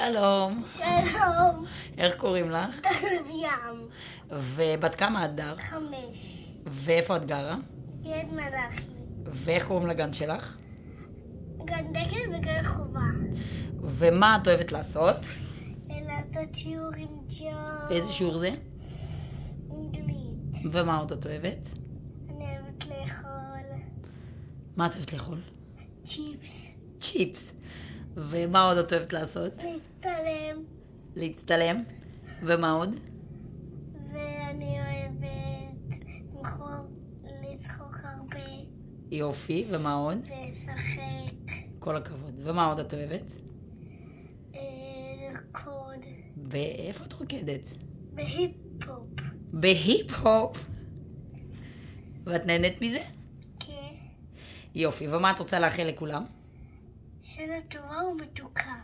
שלום. שלום. איך קוראים לך? תלווים. ובת כמה את דר? 5. ואיפה את גרה? ילד מלאכי. ואיך קוראים לגן שלך? גן דקל וגן חובה. ומה את אוהבת לעשות? לעשות שיעור עם ג'ו. איזה שיעור זה? אנגלית. ומה עוד את אוהבת? אני אוהבת לאכול מה את אוהבת לאכול? צ'יפס. צ'יפס. ומה עוד את אוהבת לעשות? להצטלם. להצטלם. ומה עוד? ואני אוהבת לצחוק הרבה. יופי. ומה עוד? ולשחק. כל הכבוד. ומה עוד את אוהבת? לרקוד. ואיפה את רוקדת? בהיפ-הופ. בהיפ-הופ. ואת נהנית מזה? כן. יופי. ומה את רוצה לאחל לכולם? שנה טובה ומתוקה.